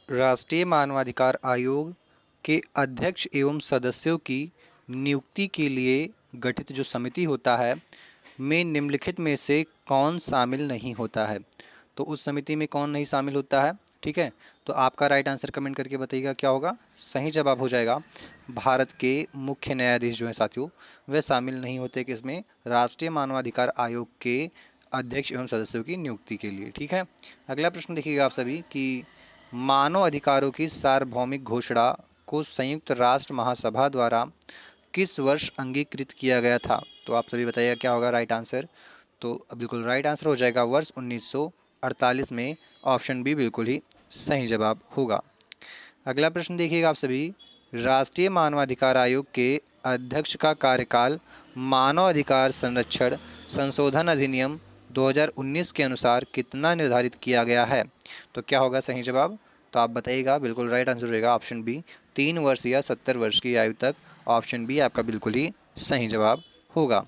राष्ट्रीय मानवाधिकार आयोग के अध्यक्ष एवं सदस्यों की नियुक्ति के लिए गठित जो समिति होता है में निम्नलिखित में से कौन शामिल नहीं होता है। तो उस समिति में कौन नहीं शामिल होता है, ठीक है। तो आपका राइट आंसर कमेंट करके बताइएगा क्या होगा। सही जवाब हो जाएगा भारत के मुख्य न्यायाधीश जो हैं साथियों, वह शामिल नहीं होते किसमें, राष्ट्रीय मानवाधिकार आयोग के अध्यक्ष एवं सदस्यों की नियुक्ति के लिए, ठीक है। अगला प्रश्न देखिएगा आप सभी कि मानव अधिकारों की सार्वभौमिक घोषणा को संयुक्त राष्ट्र महासभा द्वारा किस वर्ष अंगीकृत किया गया था। तो आप सभी बताइएगा क्या होगा राइट आंसर। तो बिल्कुल राइट आंसर हो जाएगा वर्ष 1948 में। ऑप्शन बी बिल्कुल ही सही जवाब होगा। अगला प्रश्न देखिएगा आप सभी, राष्ट्रीय मानवाधिकार आयोग के अध्यक्ष का कार्यकाल मानव अधिकार संरक्षण संशोधन अधिनियम 2019 के अनुसार कितना निर्धारित किया गया है। तो क्या होगा सही जवाब। तो आप बताइएगा, बिल्कुल राइट आंसर रहेगा ऑप्शन बी 3 वर्ष या 70 वर्ष की आयु तक। ऑप्शन बी आपका बिल्कुल ही सही जवाब होगा।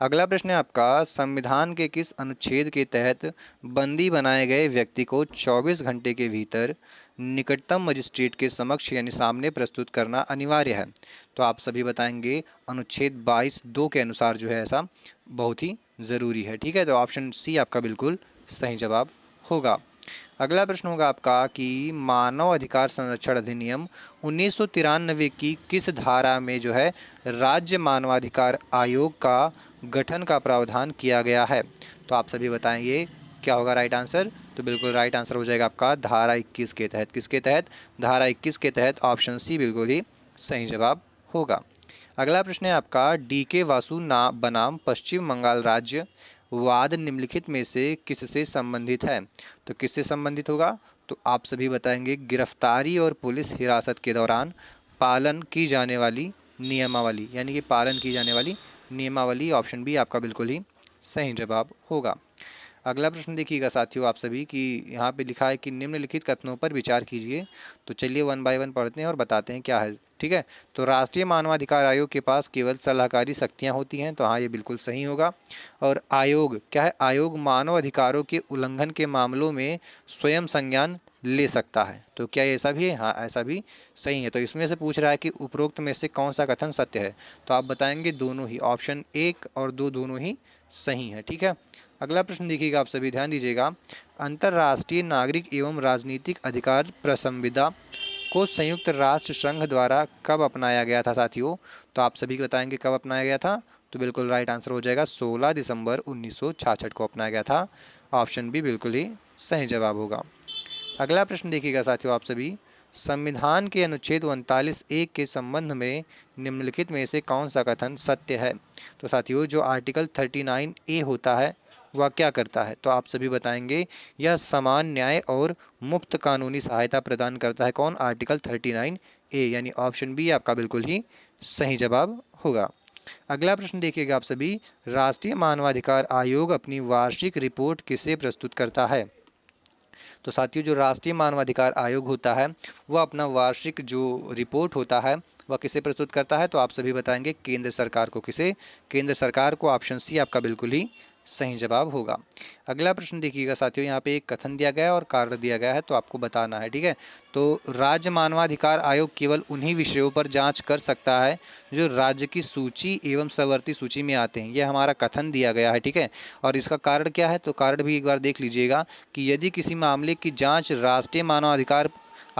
अगला प्रश्न है आपका, संविधान के किस अनुच्छेद के तहत बंदी बनाए गए व्यक्ति को 24 घंटे के भीतर निकटतम मजिस्ट्रेट के समक्ष यानी सामने प्रस्तुत करना अनिवार्य है। तो आप सभी बताएंगे अनुच्छेद 22(2) के अनुसार जो है ऐसा बहुत ही ज़रूरी है, ठीक है। तो ऑप्शन सी आपका बिल्कुल सही जवाब होगा। अगला प्रश्न होगा आपका कि मानव अधिकार संरक्षण अधिनियम 1993 की किस धारा में जो है राज्य मानवाधिकार आयोग का गठन का प्रावधान किया गया है। तो आप सभी बताएंगे क्या होगा राइट आंसर। तो बिल्कुल राइट आंसर हो जाएगा आपका धारा 21 के तहत। किसके तहत, धारा 21 के तहत। ऑप्शन सी बिल्कुल ही सही जवाब होगा। अगला प्रश्न है आपका, DK वासु बनाम पश्चिम बंगाल राज्य वाद निम्नलिखित में से किससे संबंधित है। तो किससे संबंधित होगा। तो आप सभी बताएंगे गिरफ्तारी और पुलिस हिरासत के दौरान पालन की जाने वाली नियमावली, यानी कि पालन की जाने वाली नियमावली। ऑप्शन बी आपका बिल्कुल ही सही जवाब होगा। अगला प्रश्न देखिएगा साथियों आप सभी कि यहाँ पे लिखा है कि निम्नलिखित कथनों पर विचार कीजिए। तो चलिए वन बाय वन पढ़ते हैं और बताते हैं क्या है, ठीक है। तो राष्ट्रीय मानवाधिकार आयोग के पास केवल सलाहकारी शक्तियाँ होती हैं। तो हाँ, ये बिल्कुल सही होगा। और आयोग क्या है, आयोग मानव अधिकारों के उल्लंघन के मामलों में स्वयं संज्ञान ले सकता है। तो क्या ऐसा भी है, हाँ ऐसा भी सही है। तो इसमें से पूछ रहा है कि उपरोक्त में से कौन सा कथन सत्य है। तो आप बताएंगे दोनों ही, ऑप्शन 1 और 2 दोनों ही सही है, ठीक है। अगला प्रश्न देखिएगा आप सभी, ध्यान दीजिएगा। अंतर्राष्ट्रीय नागरिक एवं राजनीतिक अधिकार प्रसंविदा को संयुक्त राष्ट्र संघ द्वारा कब अपनाया गया था साथियों। तो आप सभी बताएंगे कब अपनाया गया था। तो बिल्कुल राइट आंसर हो जाएगा 16 दिसंबर 1966 को अपनाया गया था। ऑप्शन बी बिल्कुल ही सही जवाब होगा। अगला प्रश्न देखिएगा साथियों आप सभी, संविधान के अनुच्छेद 39(1) के संबंध में निम्नलिखित में से कौन सा कथन सत्य है। तो साथियों जो आर्टिकल 39A होता है वह क्या करता है। तो आप सभी बताएंगे, यह समान न्याय और मुफ्त कानूनी सहायता प्रदान करता है। कौन, आर्टिकल 39A, यानी ऑप्शन बी आपका बिल्कुल ही सही जवाब होगा। अगला प्रश्न देखिएगा आप सभी, राष्ट्रीय मानवाधिकार आयोग अपनी वार्षिक रिपोर्ट किसे प्रस्तुत करता है। तो साथियों जो राष्ट्रीय मानवाधिकार आयोग होता है वह अपना वार्षिक जो रिपोर्ट होता है वह किसे प्रस्तुत करता है। तो आप सभी बताएंगे केंद्र सरकार को। किसे, केंद्र सरकार को। ऑप्शन सी आपका बिल्कुल ही सही जवाब होगा। अगला प्रश्न देखिएगा साथियों, यहाँ पे एक कथन दिया गया है और कार्य दिया गया है, तो आपको बताना है, ठीक है। तो राज्य मानवाधिकार आयोग केवल उन्हीं विषयों पर जांच कर सकता है जो राज्य की सूची एवं सवर्ती सूची में आते हैं। ये हमारा कथन दिया गया है, ठीक है। और इसका कारण क्या है, तो कारण भी एक बार देख लीजिएगा कि यदि किसी मामले की जांच राष्ट्रीय मानवाधिकार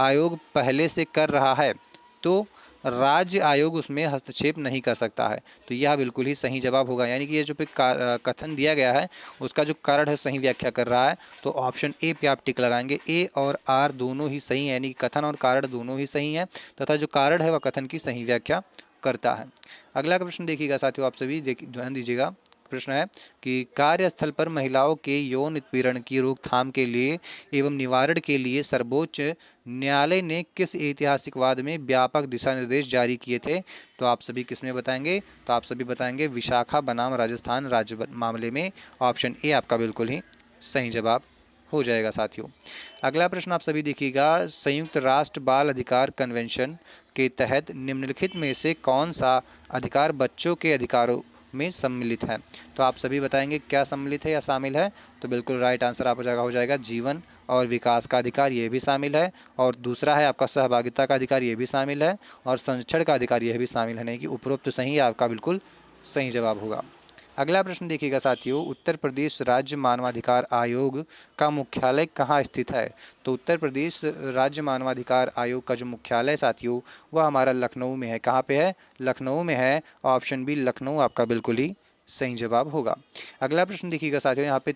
आयोग पहले से कर रहा है तो राज्य आयोग उसमें हस्तक्षेप नहीं कर सकता है। तो यह बिल्कुल ही सही जवाब होगा। यानी कि ये जो पे कथन दिया गया है उसका जो कारण है सही व्याख्या कर रहा है। तो ऑप्शन ए पे आप टिक लगाएंगे। ए और आर दोनों ही सही है, यानी कि कथन और कारण दोनों ही सही हैं तथा जो कारण है वह कथन की सही व्याख्या करता है। अगला प्रश्न देखिएगा साथियों आप सभी ध्यान दीजिएगा। प्रश्न है कि कार्यस्थल पर महिलाओं के यौन उत्पीड़न की रोकथाम के लिए एवं निवारण के लिए सर्वोच्च न्यायालय ने किस ऐतिहासिक वाद में व्यापक दिशा निर्देश जारी किए थे। तो आप सभी किसमें बताएंगे। तो आप सभी बताएंगे विशाखा बनाम राजस्थान राज्य मामले में। ऑप्शन ए आपका बिल्कुल ही सही जवाब हो जाएगा साथियों। अगला प्रश्न आप सभी देखिएगा, संयुक्त राष्ट्र बाल अधिकार कन्वेंशन के तहत निम्नलिखित में से कौन सा अधिकार बच्चों के अधिकारों में सम्मिलित है। तो आप सभी बताएंगे क्या सम्मिलित है या शामिल है। तो बिल्कुल राइट आंसर आप हो जाएगा जीवन और विकास का अधिकार, ये भी शामिल है। और दूसरा है आपका सहभागिता का अधिकार, ये भी शामिल है। और संरक्षण का अधिकार, यह भी शामिल है। नहीं कि उपरोक्त सही आपका बिल्कुल सही जवाब होगा। अगला प्रश्न देखिएगा साथियों, उत्तर प्रदेश राज्य मानवाधिकार आयोग का मुख्यालय कहाँ स्थित है। तो उत्तर प्रदेश राज्य मानवाधिकार आयोग का जो मुख्यालय साथियों वह हमारा लखनऊ में है। कहाँ पे है, लखनऊ में है। ऑप्शन बी लखनऊ आपका बिल्कुल ही सही जवाब होगा। अगला प्रश्न देखिएगा साथियों, यहाँ पे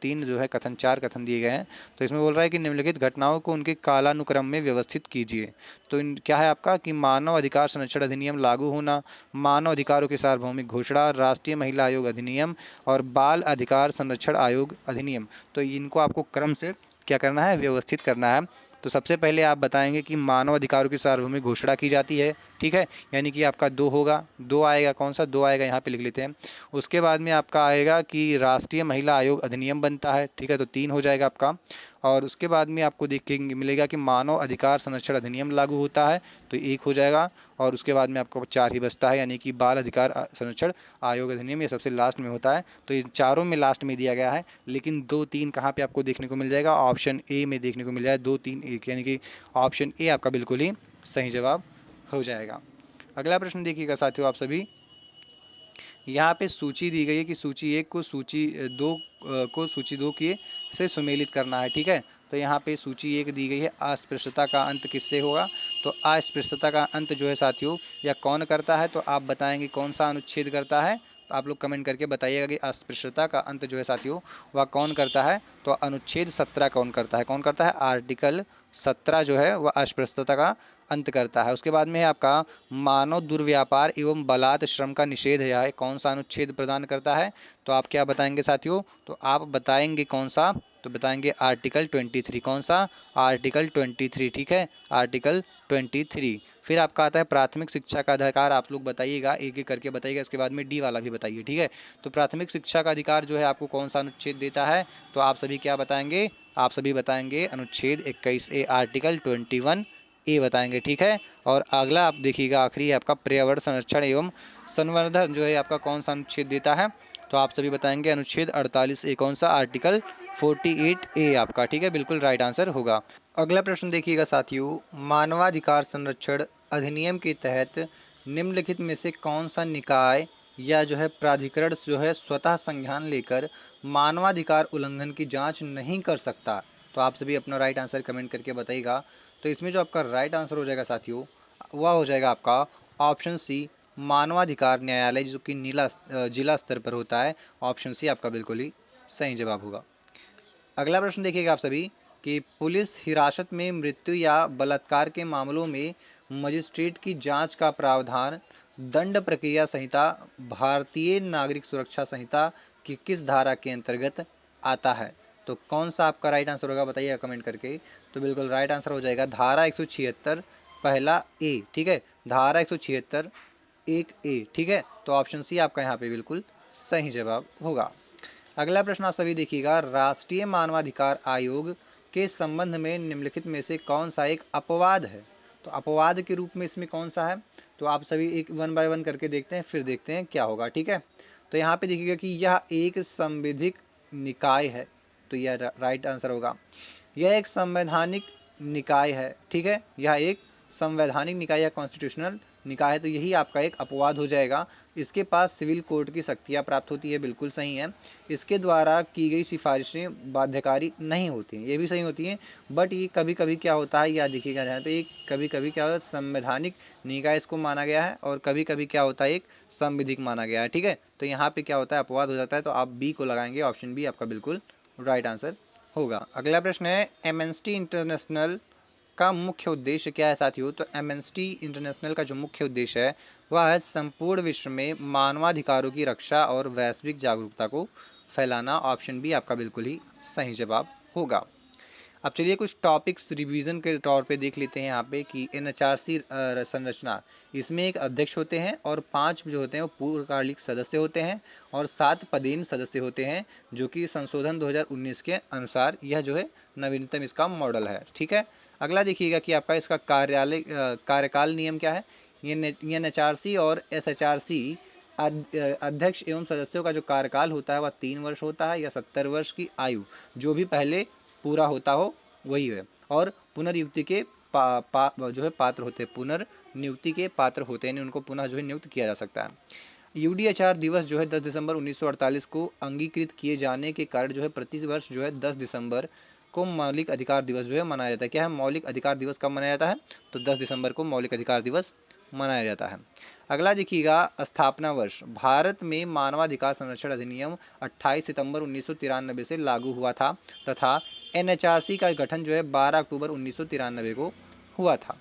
तीन जो है कथन, चार कथन दिए गए हैं। तो इसमें बोल रहा है कि निम्नलिखित घटनाओं को उनके कालानुक्रम में व्यवस्थित कीजिए। तो क्या है आपका कि मानव अधिकार संरक्षण अधिनियम लागू होना, मानव अधिकारों की सार्वभौमिक घोषणा, राष्ट्रीय महिला आयोग अधिनियम और बाल अधिकार संरक्षण आयोग अधिनियम। तो इनको आपको क्रम से क्या करना है, व्यवस्थित करना है। तो सबसे पहले आप बताएंगे कि मानव अधिकारों की सार्वभौमिक घोषणा की जाती है, ठीक है, यानी कि आपका दो होगा, दो आएगा, कौन सा दो आएगा यहाँ पे लिख लेते हैं। उसके बाद में आपका आएगा कि राष्ट्रीय महिला आयोग अधिनियम बनता है, ठीक है, तो तीन हो जाएगा आपका। और उसके बाद में आपको देखेंगे मिलेगा कि मानव अधिकार संरक्षण अधिनियम लागू होता है, तो एक हो जाएगा। और उसके बाद में आपको चार ही बचता है, यानी कि बाल अधिकार संरक्षण आयोग अधिनियम, ये सबसे लास्ट में होता है। तो इन चारों में लास्ट में दिया गया है, लेकिन दो तीन कहाँ पे आपको देखने को मिल जाएगा, ऑप्शन ए में देखने को मिल जाएगा, दो तीन एक, यानी कि ऑप्शन ए आपका बिल्कुल ही सही जवाब हो जाएगा। अगला प्रश्न देखिएगा साथियों, आप सभी यहाँ पे सूची दी गई है कि सूची एक को सूची दो को सूची दो के से सुमेलित करना है, ठीक है। तो यहाँ पे सूची एक दी गई है, अस्पृश्यता का अंत किससे होगा। तो अस्पृश्यता का अंत जो है साथियों या कौन करता है, तो आप बताएंगे कौन सा अनुच्छेद करता है। तो आप लोग कमेंट करके बताइएगा कि अस्पृश्यता का अंत जो है साथियों वह कौन करता है। तो अनुच्छेद 17 कौन करता है, कौन करता है, आर्टिकल 17 जो है वह अस्पृश्यता का अंत करता है। उसके बाद में है आपका मानव दुर्व्यापार एवं बलात् श्रम का निषेध है, कौन सा अनुच्छेद प्रदान करता है। तो आप क्या बताएंगे साथियों, तो आप बताएंगे कौन सा, तो बताएंगे आर्टिकल 23, कौन सा, आर्टिकल 23, ठीक है, आर्टिकल 23। फिर आपका आता है प्राथमिक शिक्षा का अधिकार, आप लोग बताइएगा एक एक करके बताइएगा, इसके बाद में डी वाला भी बताइए, ठीक है। तो प्राथमिक शिक्षा का अधिकार जो है आपको कौन सा अनुच्छेद देता है। तो आप सभी क्या बताएंगे, आप सभी बताएंगे अनुच्छेद 21A आर्टिकल 21 ए बताएंगे, ठीक है। और अगला आप देखिएगा आखिरी आपका पर्यावरण संरक्षण एवं संवर्धन जो है आपका कौन सा अनुच्छेद देता है। तो आप सभी बताएंगे अनुच्छेद 48A, कौन सा, आर्टिकल 48A आपका, ठीक है, बिल्कुल राइट आंसर होगा। अगला प्रश्न देखिएगा साथियों, मानवाधिकार संरक्षण अधिनियम के तहत निम्नलिखित में से कौन सा निकाय या जो है प्राधिकरण जो है स्वतः संज्ञान लेकर मानवाधिकार उल्लंघन की जांच नहीं कर सकता। तो आप सभी अपना राइट आंसर कमेंट करके बताइएगा। तो इसमें जो आपका राइट आंसर हो जाएगा साथियों वह हो जाएगा आपका ऑप्शन सी मानवाधिकार न्यायालय, जो कि जिला स्तर पर होता है। ऑप्शन सी आपका बिल्कुल ही सही जवाब होगा। अगला प्रश्न देखिएगा आप सभी कि पुलिस हिरासत में मृत्यु या बलात्कार के मामलों में मजिस्ट्रेट की जांच का प्रावधान दंड प्रक्रिया संहिता भारतीय नागरिक सुरक्षा संहिता की किस धारा के अंतर्गत आता है। तो कौन सा आपका राइट आंसर होगा बताइएगा कमेंट करके। तो बिल्कुल राइट आंसर हो जाएगा धारा 176 पहला ए, ठीक है, धारा 176 एक ए, ठीक है। तो ऑप्शन सी आपका यहाँ पे बिल्कुल सही जवाब होगा। अगला प्रश्न आप सभी देखिएगा, राष्ट्रीय मानवाधिकार आयोग के संबंध में निम्नलिखित में से कौन सा एक अपवाद है। तो अपवाद के रूप में इसमें कौन सा है। तो आप सभी एक वन बाय वन करके देखते हैं, फिर देखते हैं क्या होगा, ठीक है। तो यहाँ पे देखिएगा कि यह एक संवैधानिक निकाय है, तो यह राइट आंसर होगा। यह एक संवैधानिक निकाय है, ठीक है, यह एक संवैधानिक निकाय या कॉन्स्टिट्यूशनल निकाय है, तो यही आपका एक अपवाद हो जाएगा। इसके पास सिविल कोर्ट की शक्तियाँ प्राप्त होती है, बिल्कुल सही है। इसके द्वारा की गई सिफारिशें बाध्यकारी नहीं होती हैं, ये भी सही होती हैं। बट ये कभी कभी क्या होता है, या देखिएगा यहाँ पे एक कभी कभी क्या होता है, संवैधानिक निकाय इसको माना गया है और कभी कभी क्या होता है एक संविधिक माना गया है, ठीक है। तो यहाँ पे क्या होता है, अपवाद हो जाता है। तो आप बी को लगाएंगे, ऑप्शन बी आपका बिल्कुल राइट आंसर होगा। अगला प्रश्न है, एमनेस्टी इंटरनेशनल का मुख्य उद्देश्य क्या है साथियों। तो एमनेस्टी इंटरनेशनल का जो मुख्य उद्देश्य है वह है संपूर्ण विश्व में मानवाधिकारों की रक्षा और वैश्विक जागरूकता को फैलाना। ऑप्शन बी आपका बिल्कुल ही सही जवाब होगा। अब चलिए कुछ टॉपिक्स रिवीजन के तौर पे देख लेते हैं यहाँ पे कि एनएचआरसी संरचना, इसमें एक अध्यक्ष होते हैं और 5 जो होते हैं वो पूर्णकालिक सदस्य होते हैं और 7 पदेन सदस्य होते हैं, जो कि संशोधन 2019 के अनुसार यह जो है नवीनतम इसका मॉडल है, ठीक है। अगला देखिएगा कि आपका इसका कार्यकाल नियम क्या है। ये एनएचआरसी और एसएचआरसी अध्यक्ष एवं सदस्यों का जो कार्यकाल होता है वह 3 वर्ष होता है या 70 वर्ष की आयु जो भी पहले पूरा होता हो वही है। और पुनर्नियुक्ति के जो है पात्र होते हैं, पुनर्नियुक्ति के पात्र होते हैं, यानी उनको पुनः जो है नियुक्त किया जा सकता है। यूडीएचआर दिवस जो है 10 दिसंबर 1948 को अंगीकृत किए जाने के कारण जो है प्रति वर्ष जो है 10 दिसंबर को मौलिक अधिकार दिवस जो है मनाया जाता है। क्या है मौलिक अधिकार दिवस कब मनाया जाता है? तो 10 दिसंबर को मौलिक अधिकार दिवस मनाया जाता है। अगला देखिएगा स्थापना वर्ष। भारत में मानवाधिकार संरक्षण अधिनियम 28 सितंबर 1993 से लागू हुआ था तथा एनएचआरसी का गठन जो है 12 अक्टूबर 1993 को हुआ था।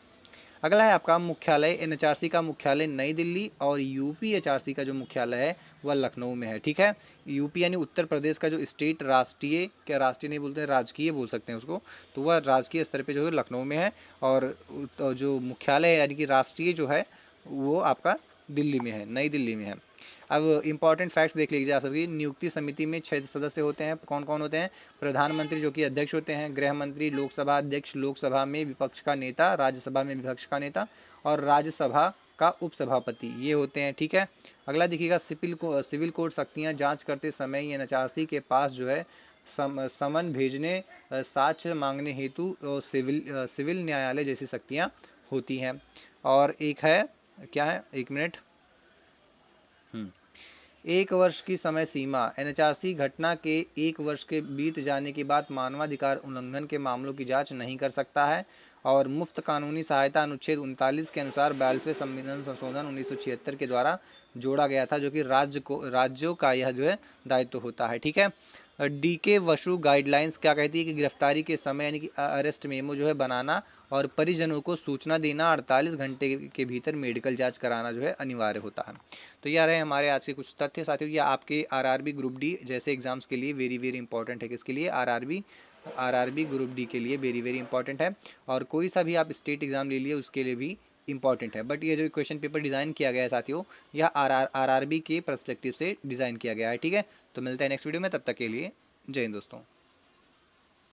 अगला है आपका मुख्यालय। एनएचआरसी का मुख्यालय नई दिल्ली और यूपीएचआरसी का जो मुख्यालय है वह लखनऊ में है। ठीक है, यूपी यानी उत्तर प्रदेश का जो स्टेट राष्ट्रीय, क्या राष्ट्रीय नहीं बोलते हैं, राजकीय बोल सकते हैं उसको, तो वह राजकीय स्तर पे जो है लखनऊ में है और जो मुख्यालय है यानी कि राष्ट्रीय जो है वो आपका दिल्ली में है, नई दिल्ली में है। अब इंपॉर्टेंट फैक्ट्स देख लीजिए आप सभी। नियुक्ति समिति में 6 सदस्य होते हैं। कौन कौन होते हैं? प्रधानमंत्री जो कि अध्यक्ष होते हैं, गृह मंत्री, लोकसभा अध्यक्ष, लोकसभा में विपक्ष का नेता, राज्यसभा में विपक्ष का नेता और राज्यसभा का उपसभापति, ये होते हैं। ठीक है, अगला देखिएगा सिविल कोर्ट शक्तियाँ जाँच करते समय एनएचआरसी के पास जो है समन भेजने, साक्ष्य मांगने हेतु सिविल न्यायालय जैसी शक्तियाँ होती हैं। और एक है, क्या है, 1 मिनट, 1 वर्ष की समय सीमा। एनएचआरसी घटना के 1 वर्ष के बीत जाने के बाद मानवाधिकार उल्लंघन के मामलों की जांच नहीं कर सकता है। और मुफ्त कानूनी सहायता अनुच्छेद 39 के अनुसार 42वें संविधान संशोधन 1976 के द्वारा जोड़ा गया था, जो कि राज्यों का यह जो है दायित्व होता है। ठीक है, डीके वसु गाइडलाइंस क्या कहती है कि गिरफ्तारी के समय यानी कि अरेस्ट मेमो जो है बनाना और परिजनों को सूचना देना, 48 घंटे के भीतर मेडिकल जांच कराना जो है अनिवार्य होता है। तो यह रहे हमारे आज के कुछ तथ्य साथियों। ये आपके आरआरबी ग्रुप डी जैसे एग्जाम्स के लिए वेरी वेरी इंपॉर्टेंट है। किसके लिए? आरआरबी ग्रुप डी के लिए वेरी वेरी इंपॉर्टेंट है। और कोई सा भी आप स्टेट एग्जाम ले लिए उसके लिए भी इंपॉर्टेंट है। बट ये जो क्वेश्चन पेपर डिज़ाइन किया गया है साथियों, यह आरआरबी के पर्सपेक्टिव से डिज़ाइन किया गया है। ठीक है, तो मिलते हैं नेक्स्ट वीडियो में, तब तक के लिए जय हिंद दोस्तों।